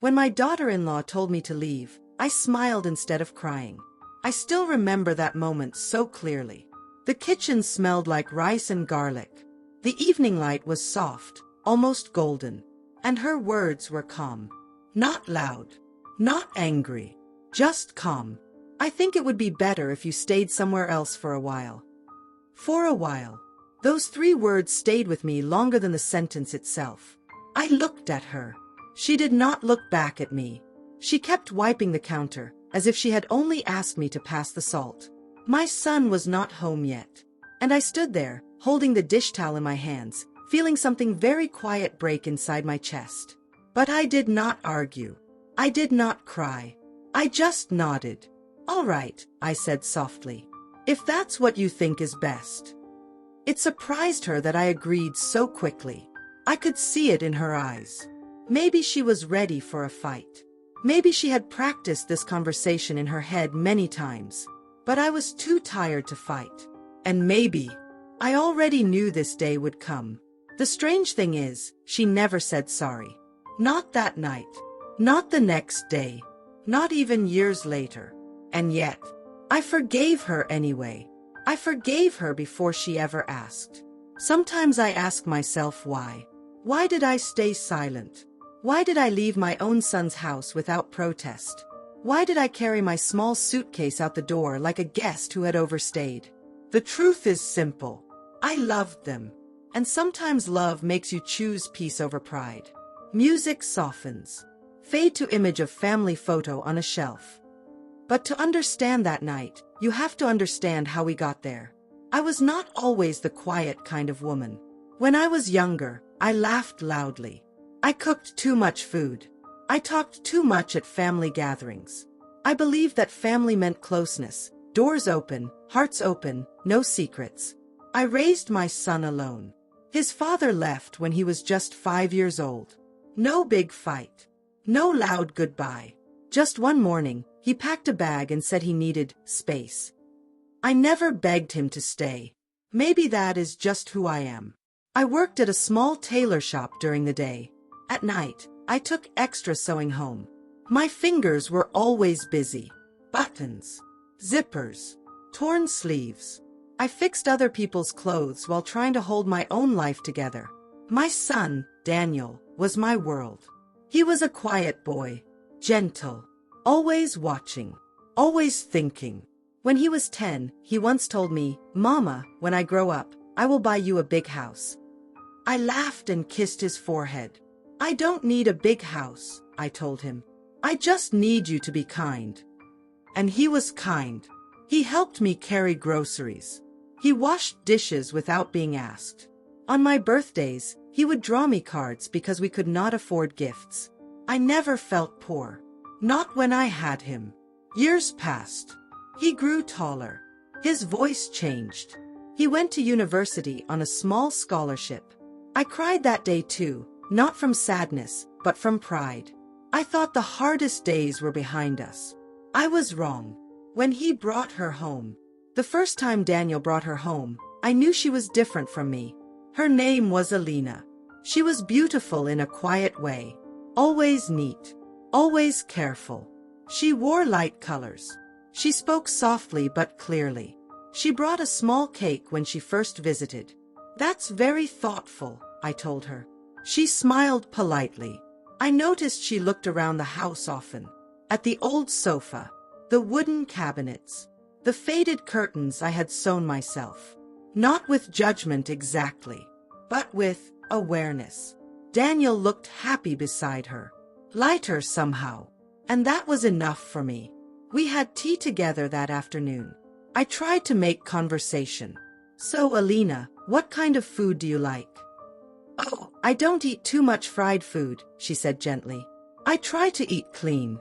When my daughter-in-law told me to leave, I smiled instead of crying. I still remember that moment so clearly. The kitchen smelled like rice and garlic. The evening light was soft, almost golden, and her words were calm. Not loud, not angry, just calm. I think it would be better if you stayed somewhere else for a while. For a while. Those 3 words stayed with me longer than the sentence itself. I looked at her. She did not look back at me. She kept wiping the counter, as if she had only asked me to pass the salt. My son was not home yet, and I stood there, holding the dish towel in my hands, feeling something very quiet break inside my chest. But I did not argue. I did not cry. I just nodded. "All right," I said softly. "If that's what you think is best." It surprised her that I agreed so quickly. I could see it in her eyes. Maybe she was ready for a fight. Maybe she had practiced this conversation in her head many times. But I was too tired to fight. And maybe I already knew this day would come. The strange thing is, she never said sorry. Not that night. Not the next day. Not even years later. And yet, I forgave her anyway. I forgave her before she ever asked. Sometimes I ask myself why. Why did I stay silent? Why did I leave my own son's house without protest? Why did I carry my small suitcase out the door like a guest who had overstayed? The truth is simple. I loved them. And sometimes love makes you choose peace over pride. Music softens. Fade to image of family photo on a shelf. But to understand that night, you have to understand how we got there. I was not always the quiet kind of woman. When I was younger, I laughed loudly. I cooked too much food. I talked too much at family gatherings. I believed that family meant closeness, doors open, hearts open, no secrets. I raised my son alone. His father left when he was just 5 years old. No big fight. No loud goodbye. Just one morning, he packed a bag and said he needed space. I never begged him to stay. Maybe that is just who I am. I worked at a small tailor shop during the day. At night, I took extra sewing home. My fingers were always busy. Buttons, zippers, torn sleeves. I fixed other people's clothes while trying to hold my own life together. My son, Daniel, was my world. He was a quiet boy, gentle, always watching, always thinking. When he was 10, he once told me, "Mama, when I grow up, I will buy you a big house." I laughed and kissed his forehead. "I don't need a big house," I told him. "I just need you to be kind." And he was kind. He helped me carry groceries. He washed dishes without being asked. On my birthdays, he would draw me cards because we could not afford gifts. I never felt poor. Not when I had him. Years passed. He grew taller. His voice changed. He went to university on a small scholarship. I cried that day too, not from sadness, but from pride. I thought the hardest days were behind us. I was wrong. When he brought her home, the first time Daniel brought her home, I knew she was different from me. Her name was Alina. She was beautiful in a quiet way. Always neat. Always careful. She wore light colors. She spoke softly but clearly. She brought a small cake when she first visited. "That's very thoughtful," I told her. She smiled politely. I noticed she looked around the house often. At the old sofa, the wooden cabinets, the faded curtains I had sewn myself. Not with judgment exactly, but with awareness. Daniel looked happy beside her. Lighter somehow. And that was enough for me. We had tea together that afternoon. I tried to make conversation. "So, Alina, what kind of food do you like?" "Oh, I don't eat too much fried food," she said gently. "I try to eat clean."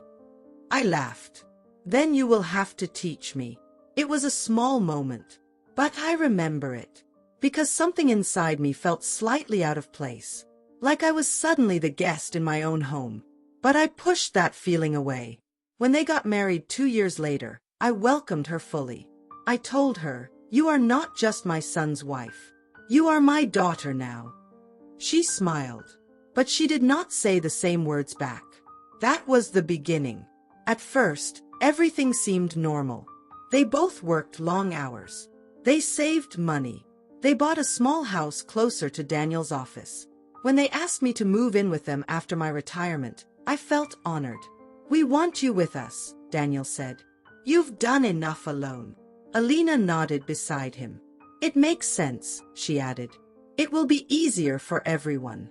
I laughed. "Then you will have to teach me." It was a small moment, but I remember it, because something inside me felt slightly out of place, like I was suddenly the guest in my own home. But I pushed that feeling away. When they got married 2 years later, I welcomed her fully. I told her, "You are not just my son's wife. You are my daughter now." She smiled, but she did not say the same words back. That was the beginning. At first, everything seemed normal. They both worked long hours. They saved money. They bought a small house closer to Daniel's office. When they asked me to move in with them after my retirement, I felt honored. "We want you with us," Daniel said. "You've done enough alone." Alina nodded beside him. "It makes sense," she added. "It will be easier for everyone."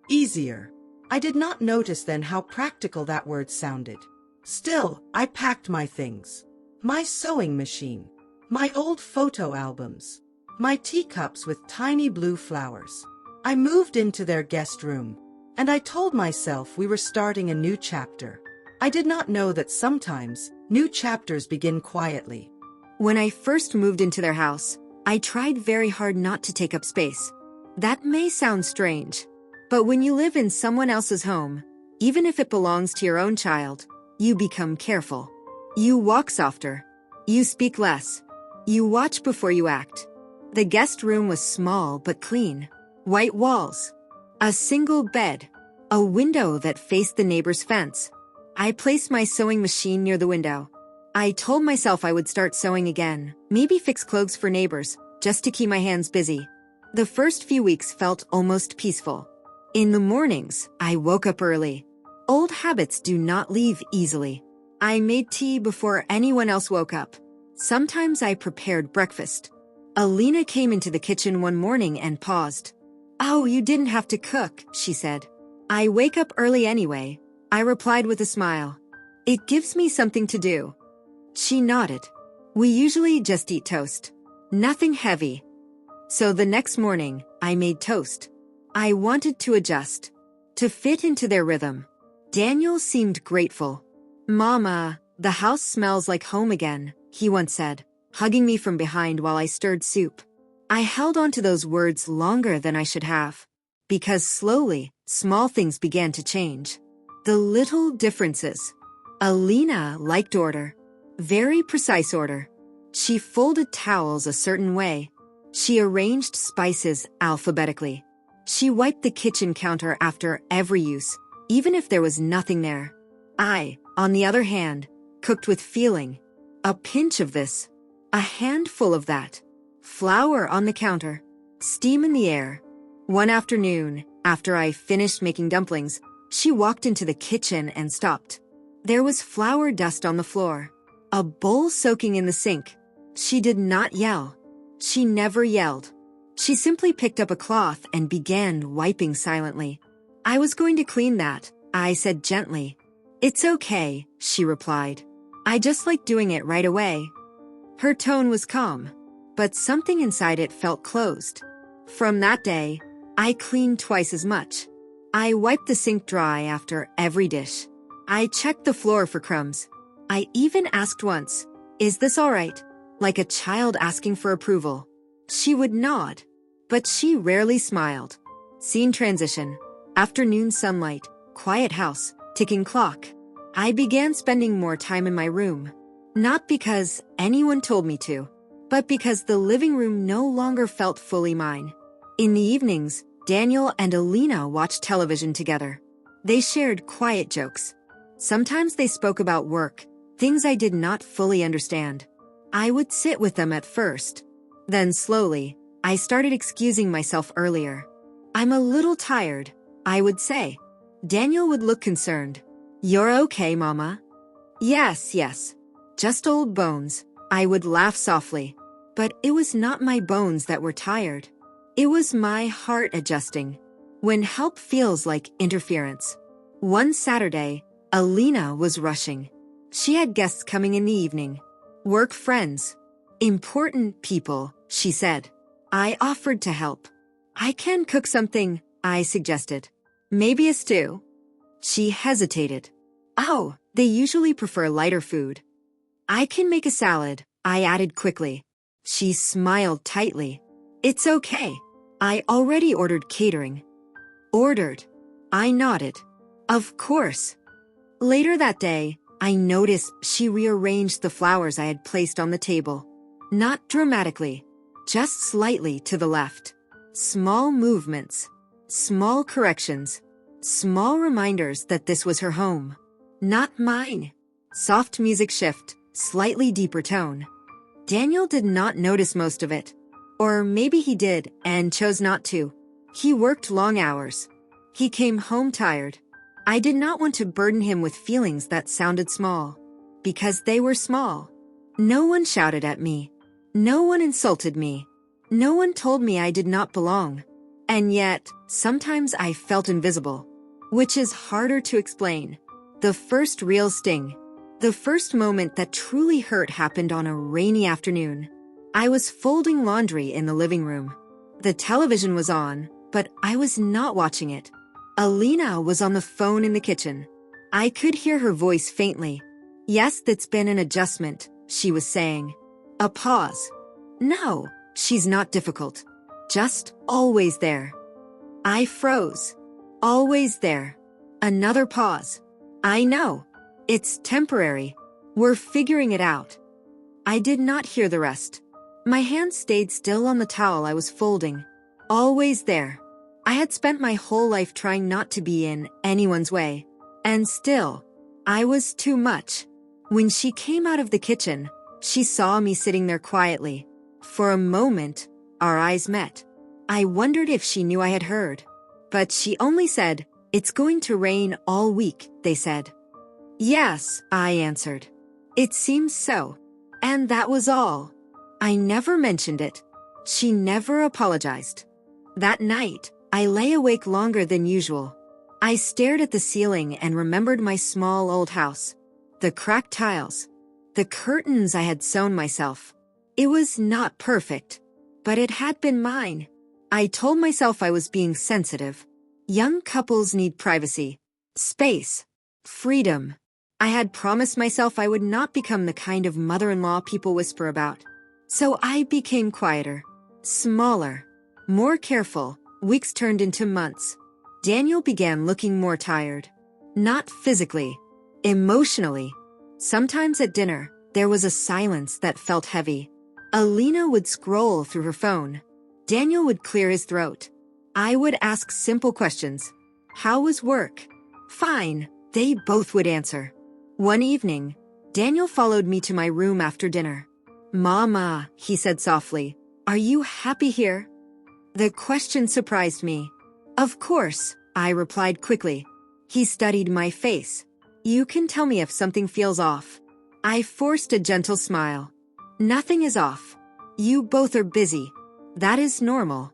Easier. I did not notice then how practical that word sounded. Still, I packed my things. My sewing machine. My old photo albums. My teacups with tiny blue flowers. I moved into their guest room, and I told myself we were starting a new chapter. I did not know that sometimes new chapters begin quietly. When I first moved into their house, I tried very hard not to take up space. That may sound strange, but when you live in someone else's home, even if it belongs to your own child, you become careful. You walk softer. You speak less. You watch before you act. The guest room was small but clean. White walls. A single bed. A window that faced the neighbor's fence. I placed my sewing machine near the window. I told myself I would start sewing again, maybe fix clothes for neighbors, just to keep my hands busy. The first few weeks felt almost peaceful. In the mornings, I woke up early. Old habits do not leave easily. I made tea before anyone else woke up. Sometimes I prepared breakfast. Alina came into the kitchen one morning and paused. "Oh, you didn't have to cook," she said. "I wake up early anyway," I replied with a smile. "It gives me something to do." She nodded. "We usually just eat toast. Nothing heavy." So the next morning, I made toast. I wanted to adjust, to fit into their rhythm. Daniel seemed grateful. "Mama, the house smells like home again," he once said, hugging me from behind while I stirred soup. I held on to those words longer than I should have, because slowly, small things began to change. The little differences. Alina liked order. Very precise order. She folded towels a certain way. She arranged spices alphabetically. She wiped the kitchen counter after every use, even if there was nothing there. I, on the other hand, cooked with feeling. A pinch of this. A handful of that. Flour on the counter. Steam in the air. One afternoon, after I finished making dumplings, she walked into the kitchen and stopped. There was flour dust on the floor. A bowl soaking in the sink. She did not yell. She never yelled. She simply picked up a cloth and began wiping silently. "I was going to clean that," I said gently. "It's okay," she replied. "I just like doing it right away." Her tone was calm, but something inside it felt closed. From that day, I cleaned twice as much. I wiped the sink dry after every dish. I checked the floor for crumbs. I even asked once, "Is this all right?" Like a child asking for approval. She would nod, but she rarely smiled. Scene transition. Afternoon sunlight, quiet house, ticking clock. I began spending more time in my room. Not because anyone told me to, but because the living room no longer felt fully mine. In the evenings, Daniel and Alina watched television together. They shared quiet jokes. Sometimes they spoke about work, things I did not fully understand. I would sit with them at first. Then slowly, I started excusing myself earlier. "I'm a little tired," I would say. Daniel would look concerned. "You're okay, Mama?" "Yes, yes. Just old bones." I would laugh softly. But it was not my bones that were tired. It was my heart adjusting. When help feels like interference. One Saturday, Alina was rushing. She had guests coming in the evening. Work friends. Important people, she said. I offered to help. "I can cook something," I suggested. "Maybe a stew." She hesitated. "Oh, they usually prefer lighter food." "I can make a salad," I added quickly. She smiled tightly. "It's okay. I already ordered catering." "Ordered?" I nodded. "Of course." Later that day, I noticed she rearranged the flowers I had placed on the table. Not dramatically, just slightly to the left. Small movements. Small corrections. Small reminders that this was her home. Not mine. Soft music shift, slightly deeper tone. Daniel did not notice most of it. Or maybe he did and chose not to. He worked long hours. He came home tired. I did not want to burden him with feelings that sounded small. Because they were small. No one shouted at me. No one insulted me. No one told me I did not belong. And yet, sometimes I felt invisible. Which is harder to explain. The first real sting. The first moment that truly hurt happened on a rainy afternoon. I was folding laundry in the living room. The television was on, but I was not watching it. Alina was on the phone in the kitchen. I could hear her voice faintly. Yes, that's been an adjustment, she was saying. A pause. No, she's not difficult. Just always there. I froze. Always there. Another pause. I know. It's temporary. We're figuring it out. I did not hear the rest. My hand stayed still on the towel I was folding. Always there. I had spent my whole life trying not to be in anyone's way. And still, I was too much. When she came out of the kitchen, she saw me sitting there quietly. For a moment, our eyes met. I wondered if she knew I had heard. But she only said, "It's going to rain all week," they said. Yes, I answered. It seems so. And that was all. I never mentioned it. She never apologized. That night, I lay awake longer than usual. I stared at the ceiling and remembered my small old house. The cracked tiles. The curtains I had sewn myself. It was not perfect, but it had been mine. I told myself I was being sensitive. Young couples need privacy, space, freedom. I had promised myself I would not become the kind of mother-in-law people whisper about. So I became quieter, smaller, more careful. Weeks turned into months. Daniel began looking more tired. Not physically, emotionally. Sometimes at dinner, there was a silence that felt heavy. Alina would scroll through her phone. Daniel would clear his throat. I would ask simple questions. How was work? Fine, they both would answer. One evening, Daniel followed me to my room after dinner. "Mama," he said softly, "are you happy here?" The question surprised me. "Of course," I replied quickly. He studied my face. "You can tell me if something feels off." I forced a gentle smile. "Nothing is off. You both are busy. That is normal."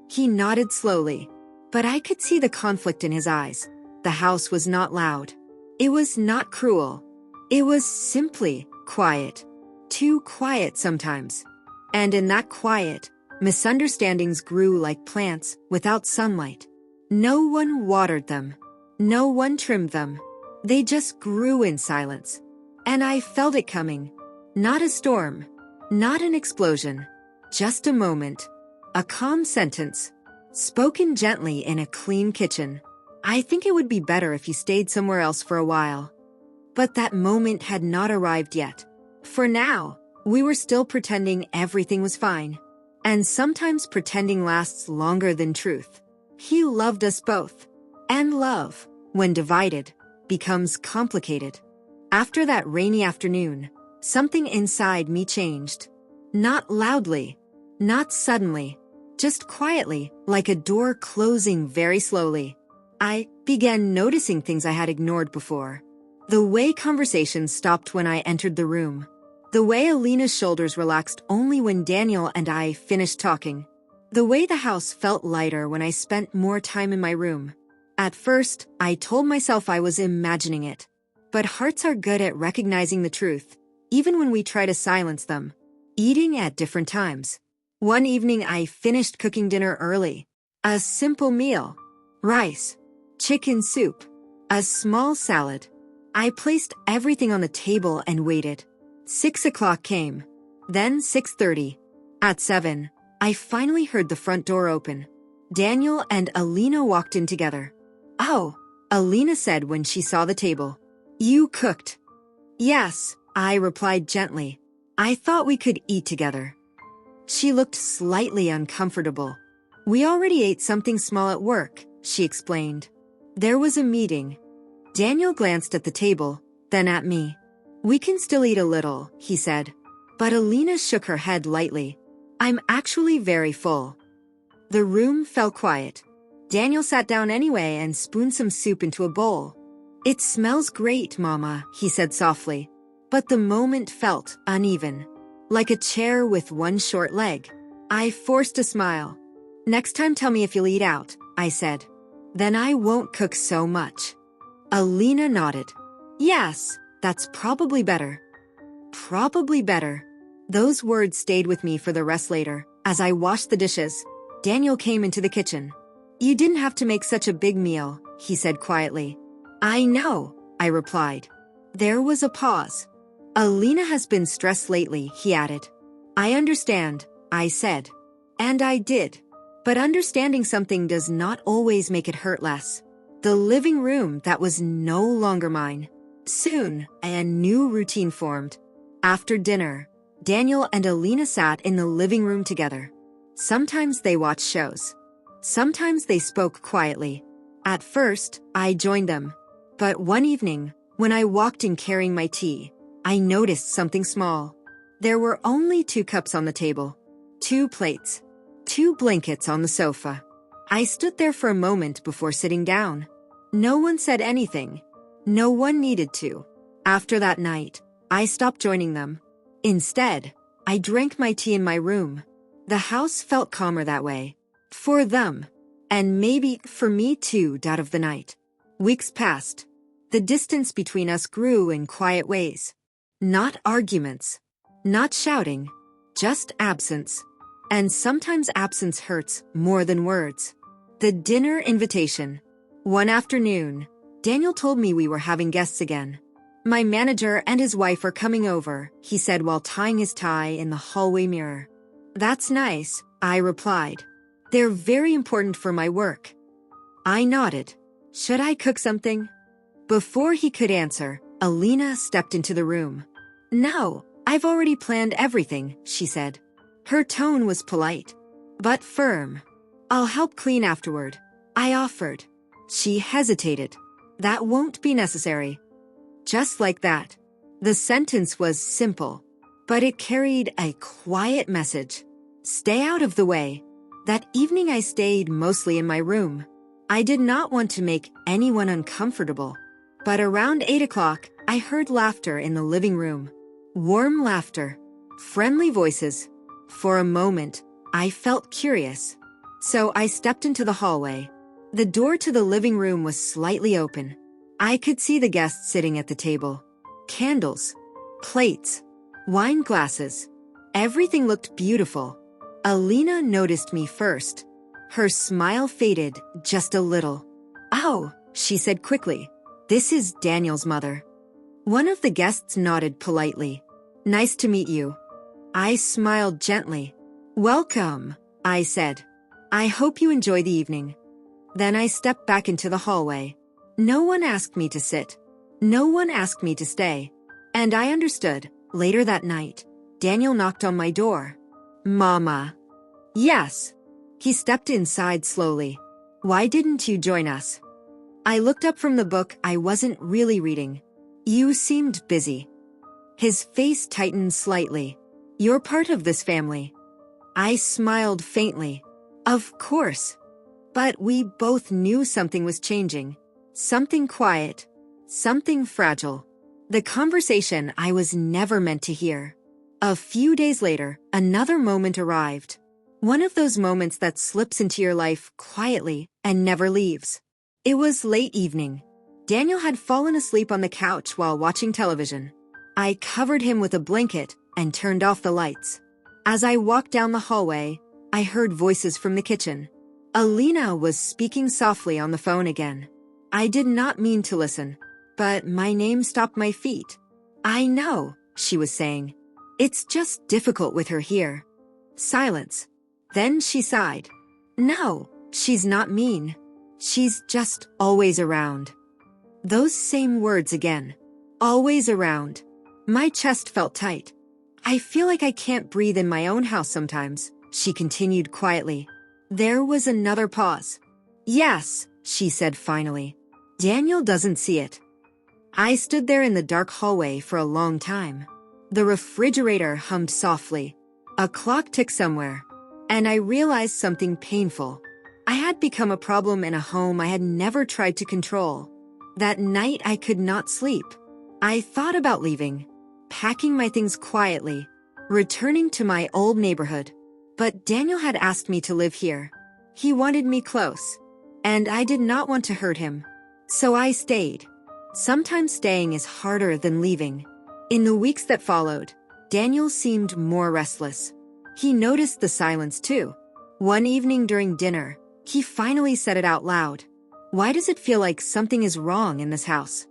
He nodded slowly, but I could see the conflict in his eyes. The house was not loud. It was not cruel. It was simply quiet. Too quiet sometimes. And in that quiet, misunderstandings grew like plants without sunlight. No one watered them. No one trimmed them. They just grew in silence. And I felt it coming. Not a storm. Not an explosion. Just a moment. A calm sentence. Spoken gently in a clean kitchen. "I think it would be better if you stayed somewhere else for a while." But that moment had not arrived yet. For now, we were still pretending everything was fine. And sometimes pretending lasts longer than truth. He loved us both. And love, when divided, becomes complicated. After that rainy afternoon, something inside me changed. Not loudly, not suddenly, just quietly, like a door closing very slowly. I began noticing things I had ignored before. The way conversations stopped when I entered the room. The way Alina's shoulders relaxed only when Daniel and I finished talking. The way the house felt lighter when I spent more time in my room. At first, I told myself I was imagining it. But hearts are good at recognizing the truth, even when we try to silence them. Eating at different times. One evening I finished cooking dinner early. A simple meal. Rice. Chicken soup. A small salad. I placed everything on the table and waited. 6 o'clock came. Then 6:30. At 7, I finally heard the front door open. Daniel and Alina walked in together. "Oh," Alina said when she saw the table. "You cooked." "Yes," I replied gently. "I thought we could eat together." She looked slightly uncomfortable. "We already ate something small at work," she explained. There was a meeting. Daniel glanced at the table, then at me. "We can still eat a little," he said. But Alina shook her head lightly. "I'm actually very full." The room fell quiet. Daniel sat down anyway and spooned some soup into a bowl. "It smells great, Mama," he said softly. But the moment felt uneven, like a chair with one short leg. I forced a smile. "Next time tell me if you'll eat out," I said. "Then I won't cook so much." Alina nodded. "Yes, that's probably better." Probably better. Those words stayed with me for the rest later. As I washed the dishes, Daniel came into the kitchen. "You didn't have to make such a big meal," he said quietly. "I know," I replied. There was a pause. "Alina has been stressed lately," he added. "I understand," I said. And I did. But understanding something does not always make it hurt less. The living room that was no longer mine. Soon, a new routine formed. After dinner, Daniel and Alina sat in the living room together. Sometimes they watched shows. Sometimes they spoke quietly. At first, I joined them. But one evening, when I walked in carrying my tea, I noticed something small. There were only 2 cups on the table, 2 plates, 2 blankets on the sofa. I stood there for a moment before sitting down. No one said anything. No one needed to. After that night, I stopped joining them. Instead, I drank my tea in my room. The house felt calmer that way. For them. And maybe for me too, out of the night. Weeks passed. The distance between us grew in quiet ways. Not arguments. Not shouting. Just absence. And sometimes absence hurts more than words. The dinner invitation. One afternoon, Daniel told me we were having guests again. "My manager and his wife are coming over," he said while tying his tie in the hallway mirror. "That's nice," I replied. "They're very important for my work." I nodded. Should I cook something? Before he could answer, Alina stepped into the room. "No, I've already planned everything," she said. Her tone was polite, but firm. "I'll help clean afterward," I offered. She hesitated. "That won't be necessary." Just like that. The sentence was simple, but it carried a quiet message. Stay out of the way. That evening I stayed mostly in my room. I did not want to make anyone uncomfortable. But around 8 o'clock, I heard laughter in the living room. Warm laughter. Friendly voices. For a moment, I felt curious. So I stepped into the hallway. The door to the living room was slightly open. I could see the guests sitting at the table. Candles. Plates. Wine glasses. Everything looked beautiful. Alina noticed me first. Her smile faded just a little. "Oh," she said quickly. "This is Daniel's mother." One of the guests nodded politely. "Nice to meet you." I smiled gently. "Welcome," I said. "I hope you enjoy the evening." Then I stepped back into the hallway. No one asked me to sit. No one asked me to stay. And I understood. Later that night, Daniel knocked on my door. "Mama." "Yes." He stepped inside slowly. "Why didn't you join us?" I looked up from the book I wasn't really reading. "You seemed busy." His face tightened slightly. "You're part of this family." I smiled faintly. "Of course." But we both knew something was changing. Something quiet. Something fragile. The conversation I was never meant to hear. A few days later, another moment arrived. One of those moments that slips into your life quietly and never leaves. It was late evening. Daniel had fallen asleep on the couch while watching television. I covered him with a blanket and turned off the lights. As I walked down the hallway, I heard voices from the kitchen. Alina was speaking softly on the phone again. I did not mean to listen, but my name stopped my feet. "I know," she was saying. "It's just difficult with her here." Silence. Then she sighed. "No, she's not mean. She's just always around." Those same words again. Always around. My chest felt tight. "I feel like I can't breathe in my own house sometimes," she continued quietly. There was another pause. "Yes," she said finally. Daniel doesn't see it. I stood there in the dark hallway for a long time. The refrigerator hummed softly. A clock ticked somewhere. And I realized something painful. I had become a problem in a home I had never tried to control. That night I could not sleep. I thought about leaving, packing my things quietly, returning to my old neighborhood. But Daniel had asked me to live here. He wanted me close, and I did not want to hurt him. So I stayed. Sometimes staying is harder than leaving. In the weeks that followed, Daniel seemed more restless. He noticed the silence too. One evening during dinner, he finally said it out loud. "Why does it feel like something is wrong in this house?"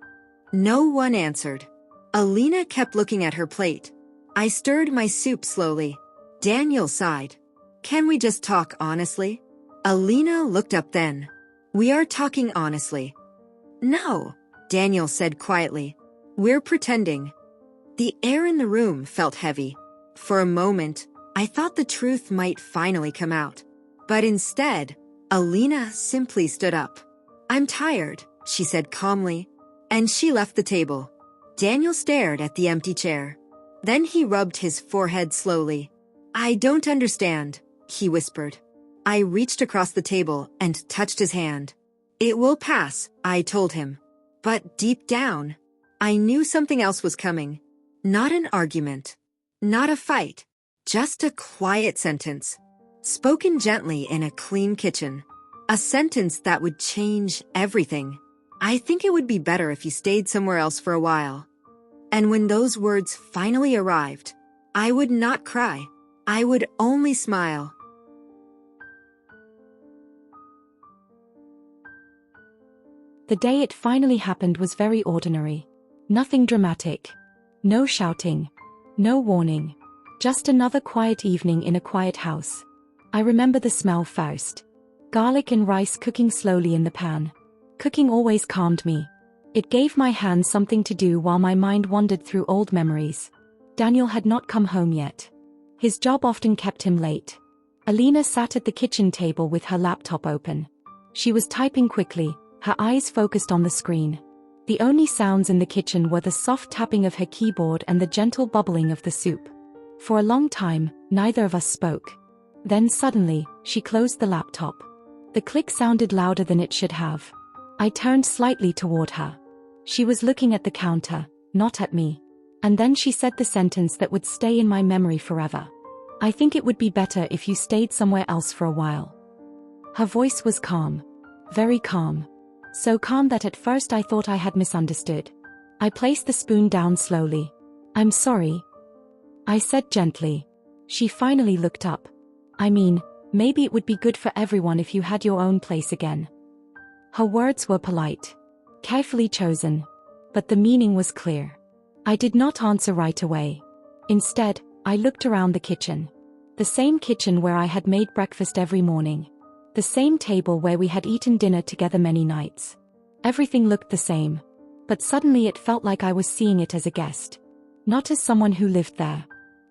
No one answered. Alina kept looking at her plate. I stirred my soup slowly. Daniel sighed. "Can we just talk honestly?" Alina looked up then. "We are talking honestly." "No," Daniel said quietly. "We're pretending." The air in the room felt heavy. For a moment, I thought the truth might finally come out. But instead, Alina simply stood up. "I'm tired," she said calmly. And she left the table. Daniel stared at the empty chair. Then he rubbed his forehead slowly. "I don't understand," he whispered. I reached across the table and touched his hand. "It will pass," I told him. But deep down, I knew something else was coming. Not an argument. Not a fight. Just a quiet sentence. Spoken gently in a clean kitchen. A sentence that would change everything. "I think it would be better if you stayed somewhere else for a while." And when those words finally arrived, I would not cry. I would only smile. The day it finally happened was very ordinary. Nothing dramatic. No shouting. No warning. Just another quiet evening in a quiet house. I remember the smell first. Garlic and rice cooking slowly in the pan. Cooking always calmed me. It gave my hands something to do while my mind wandered through old memories. Daniel had not come home yet. His job often kept him late. Alina sat at the kitchen table with her laptop open. She was typing quickly, her eyes focused on the screen. The only sounds in the kitchen were the soft tapping of her keyboard and the gentle bubbling of the soup. For a long time, neither of us spoke. Then suddenly, she closed the laptop. The click sounded louder than it should have. I turned slightly toward her. She was looking at the counter, not at me. And then she said the sentence that would stay in my memory forever. "I think it would be better if you stayed somewhere else for a while." Her voice was calm. Very calm. So calm that at first I thought I had misunderstood. I placed the spoon down slowly. "I'm sorry," I said gently. She finally looked up. "I mean, maybe it would be good for everyone if you had your own place again." Her words were polite, carefully chosen, but the meaning was clear. I did not answer right away. Instead, I looked around the kitchen. The same kitchen where I had made breakfast every morning. The same table where we had eaten dinner together many nights. Everything looked the same. But suddenly it felt like I was seeing it as a guest. Not as someone who lived there.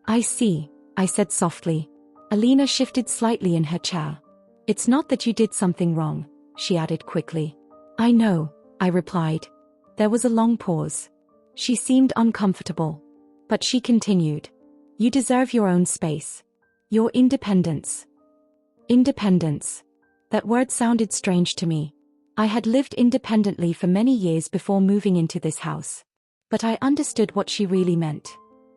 "I see," I said softly. Alina shifted slightly in her chair. "It's not that you did something wrong," she added quickly. "I know," I replied. There was a long pause. She seemed uncomfortable. But she continued. "You deserve your own space. Your independence." Independence. That word sounded strange to me. I had lived independently for many years before moving into this house. But I understood what she really meant.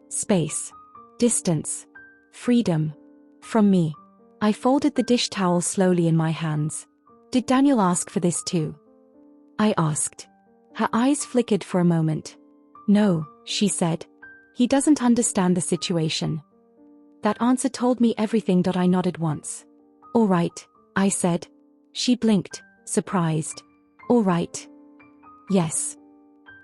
Space. Distance. Freedom. From me. I folded the dish towel slowly in my hands. "Did Daniel ask for this too?" I asked. Her eyes flickered for a moment. "No," she said. "He doesn't understand the situation." That answer told me everything. I nodded once. "All right," I said. She blinked, surprised. "All right." "Yes."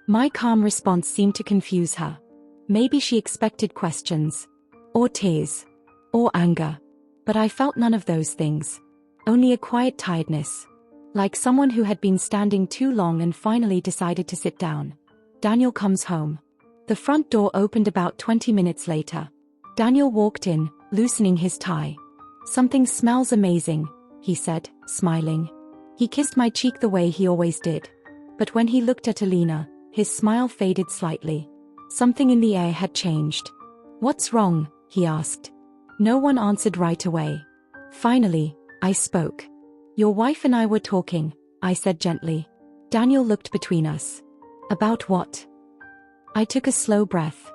My calm response seemed to confuse her. Maybe she expected questions. Or tears. Or anger. But I felt none of those things. Only a quiet tiredness. Like someone who had been standing too long and finally decided to sit down. Daniel comes home. The front door opened about 20 minutes later. Daniel walked in, loosening his tie. "Something smells amazing," he said, smiling. He kissed my cheek the way he always did. But when he looked at Alina, his smile faded slightly. Something in the air had changed. "What's wrong?" he asked. No one answered right away. Finally, I spoke. "Your wife and I were talking," I said gently. Daniel looked between us. "About what?" I took a slow breath.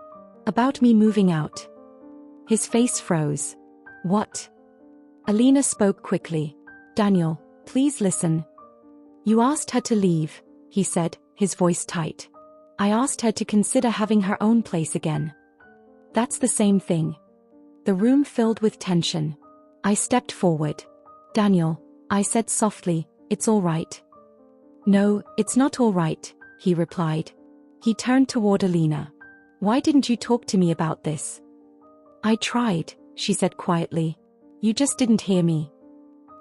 "About me moving out." His face froze. "What?" Alina spoke quickly. "Daniel, please listen." "You asked her to leave," he said, his voice tight. "I asked her to consider having her own place again." "That's the same thing." The room filled with tension. I stepped forward. "Daniel," I said softly, "it's all right." "No, it's not all right," he replied. He turned toward Alina. "Why didn't you talk to me about this?" "I tried," she said quietly. "You just didn't hear me."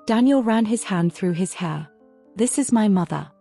Daniel ran his hand through his hair. "This is my mother.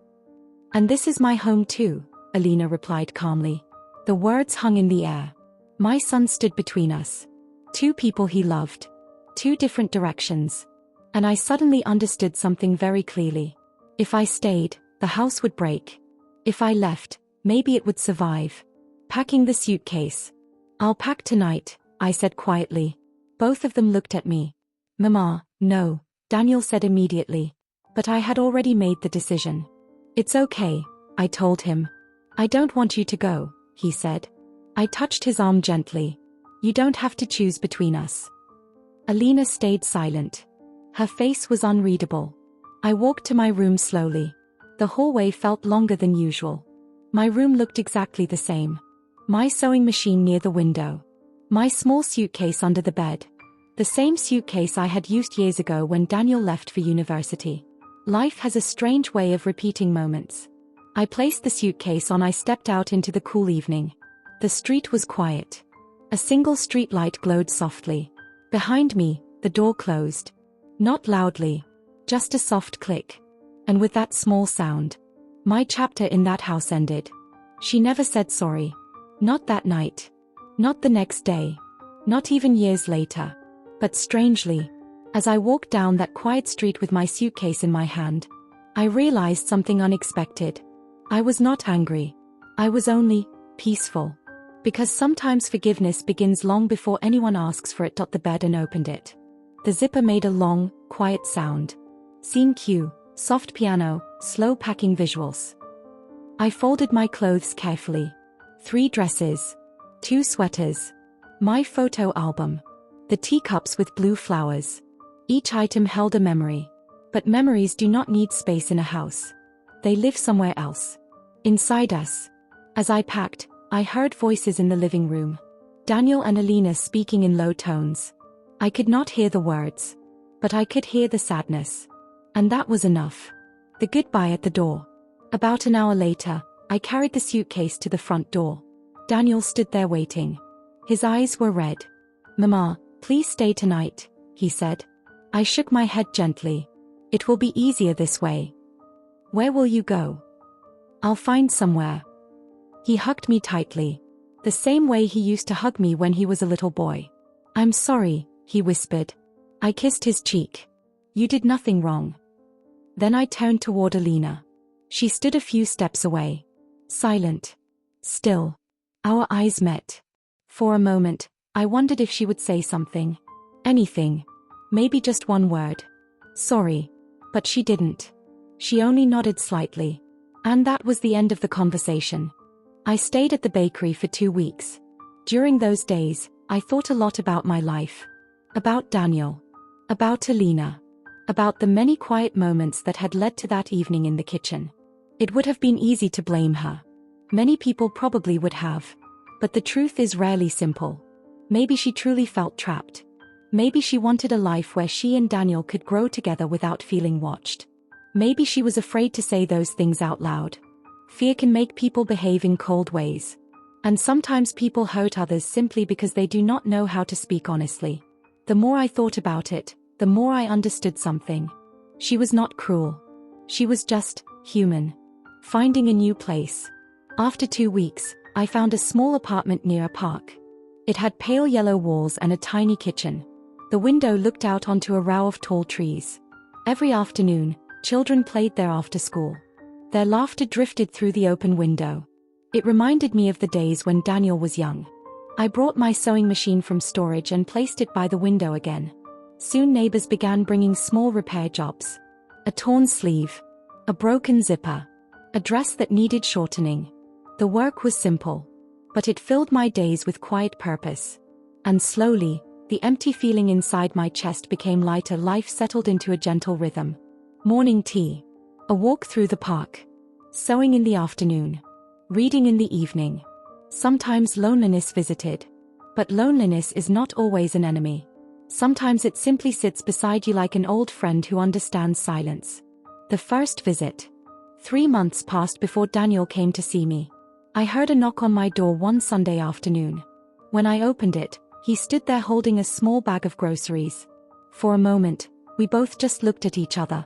And this is my home too," Alina replied calmly. The words hung in the air. My son stood between us. Two people he loved. Two different directions. And I suddenly understood something very clearly. If I stayed, the house would break. If I left, maybe it would survive. Packing the suitcase. "I'll pack tonight," I said quietly. Both of them looked at me. "Mama, no," Daniel said immediately. But I had already made the decision. "It's okay," I told him. "I don't want you to go," he said. I touched his arm gently. "You don't have to choose between us." Alina stayed silent. Her face was unreadable. I walked to my room slowly. The hallway felt longer than usual. My room looked exactly the same. My sewing machine near the window. My small suitcase under the bed. The same suitcase I had used years ago when Daniel left for university. Life has a strange way of repeating moments. I placed the suitcase on. I stepped out into the cool evening. The street was quiet. A single street light glowed softly. Behind me, the door closed. Not loudly. Just a soft click. And with that small sound, my chapter in that house ended. She never said sorry. Not that night. Not the next day. Not even years later. But strangely, as I walked down that quiet street with my suitcase in my hand, I realized something unexpected. I was not angry. I was only peaceful. Because sometimes forgiveness begins long before anyone asks for it. The bed and opened it. The zipper made a long, quiet sound. Scene cue, soft piano, slow packing visuals. I folded my clothes carefully. 3 dresses. 2 sweaters. My photo album. The teacups with blue flowers. Each item held a memory. But memories do not need space in a house. They live somewhere else. Inside us. As I packed, I heard voices in the living room. Daniel and Alina speaking in low tones. I could not hear the words. But I could hear the sadness. And that was enough. The goodbye at the door. About an hour later, I carried the suitcase to the front door. Daniel stood there waiting. His eyes were red. "Mama, please stay tonight," he said. I shook my head gently. "It will be easier this way." "Where will you go?" "I'll find somewhere." He hugged me tightly. The same way he used to hug me when he was a little boy. "I'm sorry," he whispered. I kissed his cheek. "You did nothing wrong." Then I turned toward Alina. She stood a few steps away. Silent. Still. Our eyes met. For a moment, I wondered if she would say something. Anything. Maybe just one word. "Sorry." But she didn't. She only nodded slightly. And that was the end of the conversation. I stayed at the bakery for 2 weeks. During those days, I thought a lot about my life. About Daniel. About Alina. About the many quiet moments that had led to that evening in the kitchen. It would have been easy to blame her. Many people probably would have. But the truth is rarely simple. Maybe she truly felt trapped. Maybe she wanted a life where she and Daniel could grow together without feeling watched. Maybe she was afraid to say those things out loud. Fear can make people behave in cold ways. And sometimes people hurt others simply because they do not know how to speak honestly. The more I thought about it, the more I understood something. She was not cruel. She was just human. Finding a new place. After 2 weeks, I found a small apartment near a park. It had pale yellow walls and a tiny kitchen. The window looked out onto a row of tall trees. Every afternoon, children played there after school. Their laughter drifted through the open window. It reminded me of the days when Daniel was young. I brought my sewing machine from storage and placed it by the window again. Soon neighbors began bringing small repair jobs. A torn sleeve. A broken zipper. A dress that needed shortening. The work was simple, but it filled my days with quiet purpose. And slowly, the empty feeling inside my chest became lighter. Life settled into a gentle rhythm. Morning tea. A walk through the park. Sewing in the afternoon. Reading in the evening. Sometimes loneliness visited. But loneliness is not always an enemy. Sometimes it simply sits beside you like an old friend who understands silence. The first visit. 3 months passed before Daniel came to see me. I heard a knock on my door one Sunday afternoon. When I opened it, he stood there holding a small bag of groceries. For a moment, we both just looked at each other.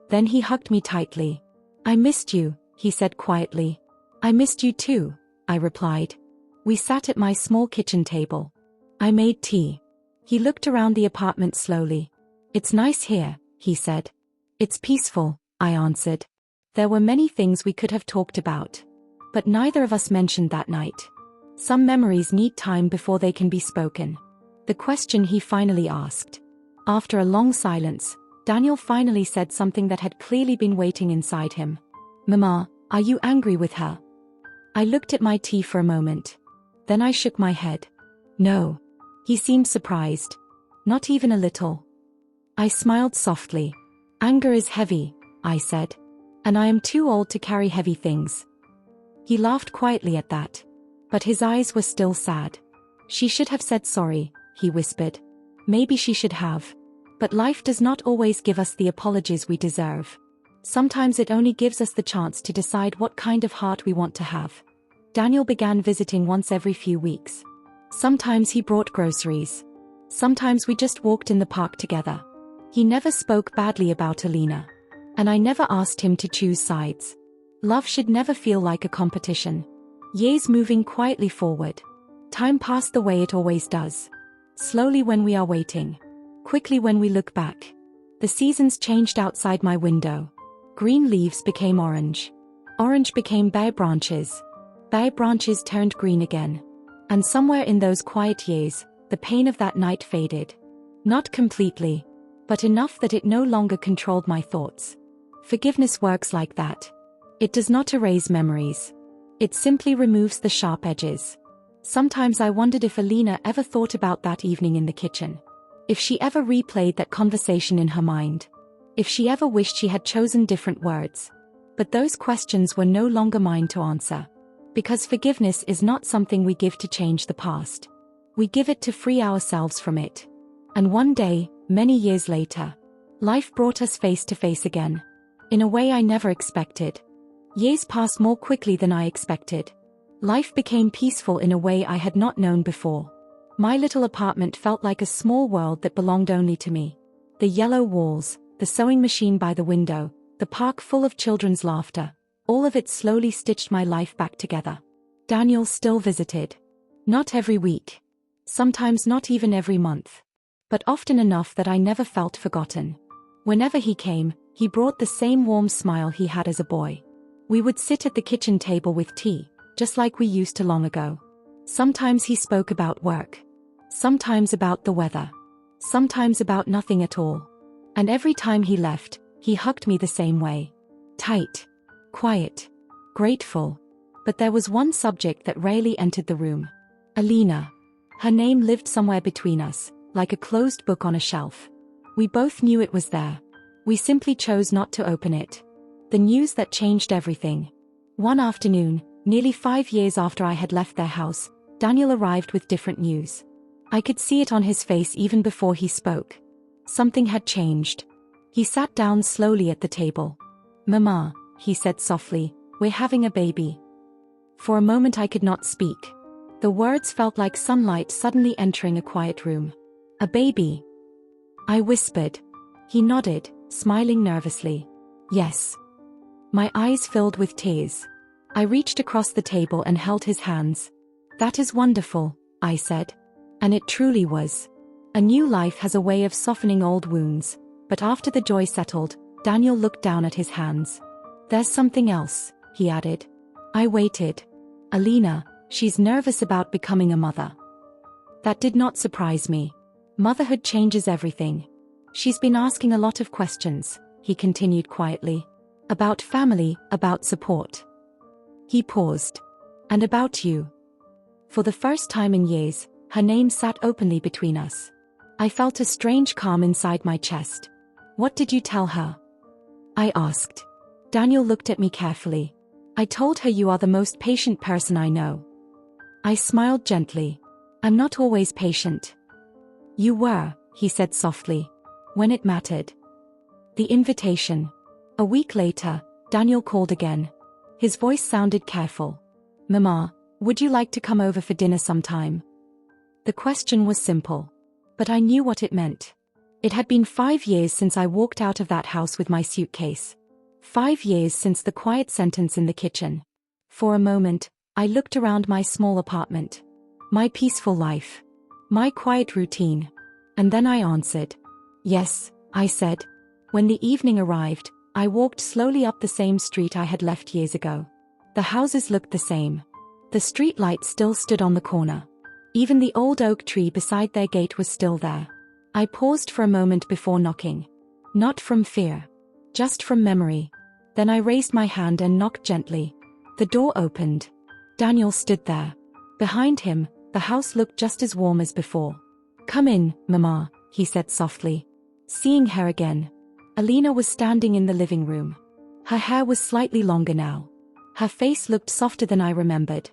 Then he hugged me tightly. "I missed you," he said quietly. "I missed you too," I replied. We sat at my small kitchen table. I made tea. He looked around the apartment slowly. "It's nice here," he said. "It's peaceful," I answered. There were many things we could have talked about. But neither of us mentioned that night. Some memories need time before they can be spoken. The question he finally asked. After a long silence, Daniel finally said something that had clearly been waiting inside him. "Mama, are you angry with her?" I looked at my tea for a moment. Then I shook my head. "No." He seemed surprised. "Not even a little." I smiled softly. "Anger is heavy," I said. "And I am too old to carry heavy things." He laughed quietly at that. But his eyes were still sad. "She should have said sorry," he whispered. "Maybe she should have. But life does not always give us the apologies we deserve. Sometimes it only gives us the chance to decide what kind of heart we want to have." Daniel began visiting once every few weeks. Sometimes he brought groceries. Sometimes we just walked in the park together. He never spoke badly about Alina. And I never asked him to choose sides. Love should never feel like a competition. Years moving quietly forward. Time passed the way it always does. Slowly when we are waiting. Quickly when we look back. The seasons changed outside my window. Green leaves became orange. Orange became bare branches. Bare branches turned green again. And somewhere in those quiet years, the pain of that night faded. Not completely, but enough that it no longer controlled my thoughts. Forgiveness works like that. It does not erase memories. It simply removes the sharp edges. Sometimes I wondered if Alina ever thought about that evening in the kitchen. If she ever replayed that conversation in her mind. If she ever wished she had chosen different words. But those questions were no longer mine to answer. Because forgiveness is not something we give to change the past. We give it to free ourselves from it. And one day, many years later, life brought us face to face again. In a way I never expected. Years passed more quickly than I expected. Life became peaceful in a way I had not known before. My little apartment felt like a small world that belonged only to me. The yellow walls, the sewing machine by the window, the park full of children's laughter, all of it slowly stitched my life back together. Daniel still visited. Not every week. Sometimes not even every month. But often enough that I never felt forgotten. Whenever he came, he brought the same warm smile he had as a boy. We would sit at the kitchen table with tea, just like we used to long ago. Sometimes he spoke about work. Sometimes about the weather. Sometimes about nothing at all. And every time he left, he hugged me the same way. Tight. Quiet. Grateful. But there was one subject that rarely entered the room. Alina. Her name lived somewhere between us, like a closed book on a shelf. We both knew it was there. We simply chose not to open it. The news that changed everything. One afternoon, nearly 5 years after I had left their house, Daniel arrived with different news. I could see it on his face even before he spoke. Something had changed. He sat down slowly at the table. "Mama," he said softly, "we're having a baby." For a moment I could not speak. The words felt like sunlight suddenly entering a quiet room. "A baby?" I whispered. He nodded, smiling nervously. "Yes." My eyes filled with tears. I reached across the table and held his hands. "That is wonderful," I said. And it truly was. A new life has a way of softening old wounds, but after the joy settled, Daniel looked down at his hands. There's something else, he added. I waited. Alina, she's nervous about becoming a mother. That did not surprise me. Motherhood changes everything. She's been asking a lot of questions, he continued quietly. About family, about support. He paused. And about you. For the first time in years, her name sat openly between us. I felt a strange calm inside my chest. What did you tell her? I asked. Daniel looked at me carefully. I told her you are the most patient person I know. I smiled gently. I'm not always patient. You were, he said softly. When it mattered. The invitation. A week later, Daniel called again. His voice sounded careful. Mama, would you like to come over for dinner sometime? The question was simple. But I knew what it meant. It had been 5 years since I walked out of that house with my suitcase. 5 years since the quiet sentence in the kitchen. For a moment, I looked around my small apartment. My peaceful life. My quiet routine. And then I answered. Yes, I said. When the evening arrived, I walked slowly up the same street I had left years ago. The houses looked the same. The street light still stood on the corner. Even the old oak tree beside their gate was still there. I paused for a moment before knocking. Not from fear. Just from memory. Then I raised my hand and knocked gently. The door opened. Daniel stood there. Behind him, the house looked just as warm as before. Come in, Mama, he said softly. Seeing her again. Alina was standing in the living room. Her hair was slightly longer now. Her face looked softer than I remembered.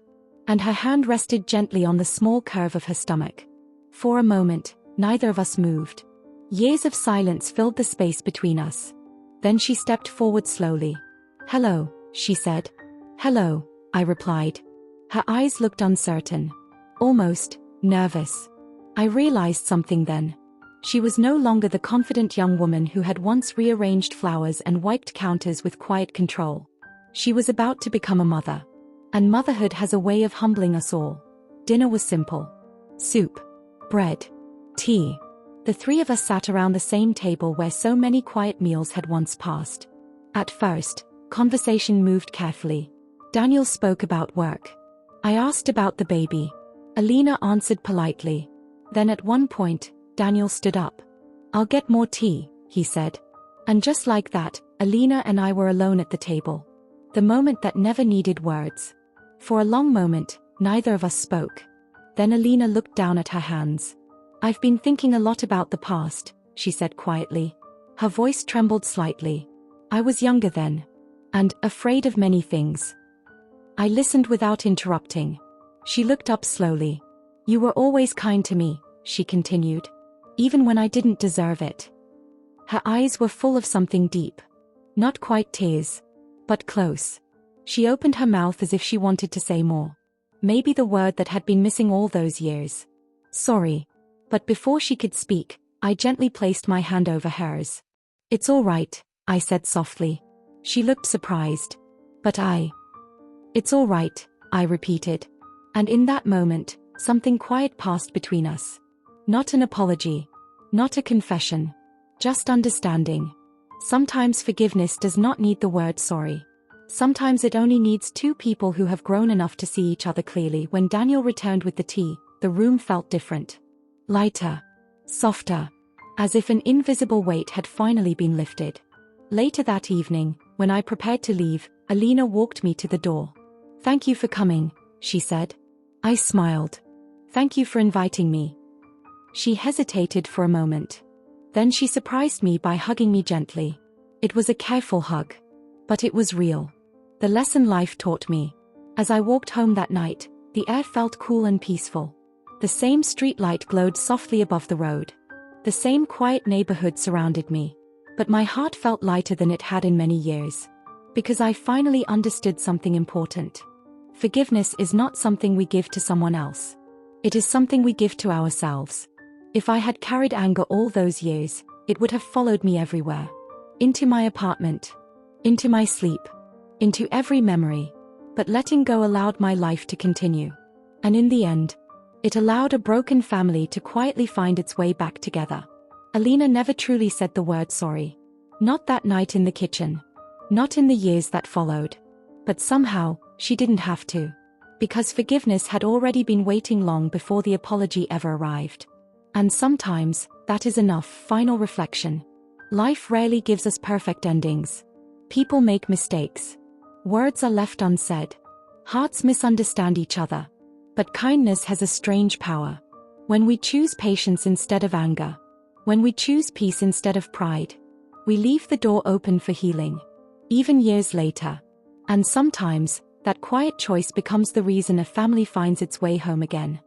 And her hand rested gently on the small curve of her stomach. For a moment, neither of us moved. Years of silence filled the space between us. Then she stepped forward slowly. Hello, she said. Hello, I replied. Her eyes looked uncertain. Almost nervous. I realized something then. She was no longer the confident young woman who had once rearranged flowers and wiped counters with quiet control. She was about to become a mother. And motherhood has a way of humbling us all. Dinner was simple. Soup. Bread. Tea. The three of us sat around the same table where so many quiet meals had once passed. At first, conversation moved carefully. Daniel spoke about work. I asked about the baby. Alina answered politely. Then at one point, Daniel stood up. I'll get more tea, he said. And just like that, Alina and I were alone at the table. The moment that never needed words. For a long moment, neither of us spoke. Then Alina looked down at her hands. I've been thinking a lot about the past, she said quietly. Her voice trembled slightly. I was younger then. And afraid of many things. I listened without interrupting. She looked up slowly. You were always kind to me, she continued. Even when I didn't deserve it. Her eyes were full of something deep. Not quite tears. But close. She opened her mouth as if she wanted to say more. Maybe the word that had been missing all those years. Sorry. But before she could speak, I gently placed my hand over hers. It's all right, I said softly. She looked surprised. But It's all right, I repeated. And in that moment, something quiet passed between us. Not an apology. Not a confession. Just understanding. Sometimes forgiveness does not need the word sorry. Sometimes it only needs two people who have grown enough to see each other clearly. When Daniel returned with the tea, the room felt different. Lighter. Softer. As if an invisible weight had finally been lifted. Later that evening, when I prepared to leave, Alina walked me to the door. Thank you for coming, she said. I smiled. Thank you for inviting me. She hesitated for a moment. Then she surprised me by hugging me gently. It was a careful hug. But it was real. The lesson life taught me. As I walked home that night, the air felt cool and peaceful. The same street light glowed softly above the road. The same quiet neighborhood surrounded me. But my heart felt lighter than it had in many years. Because I finally understood something important. Forgiveness is not something we give to someone else. It is something we give to ourselves. If I had carried anger all those years, it would have followed me everywhere. Into my apartment. Into my sleep. Into every memory. But letting go allowed my life to continue. And in the end, it allowed a broken family to quietly find its way back together. Alina never truly said the word sorry. Not that night in the kitchen. Not in the years that followed. But somehow, she didn't have to. Because forgiveness had already been waiting long before the apology ever arrived. And sometimes, that is enough. Final reflection. Life rarely gives us perfect endings. People make mistakes. Words are left unsaid. Hearts misunderstand each other. But kindness has a strange power. When we choose patience instead of anger, when we choose peace instead of pride, we leave the door open for healing, even years later. And sometimes, that quiet choice becomes the reason a family finds its way home again.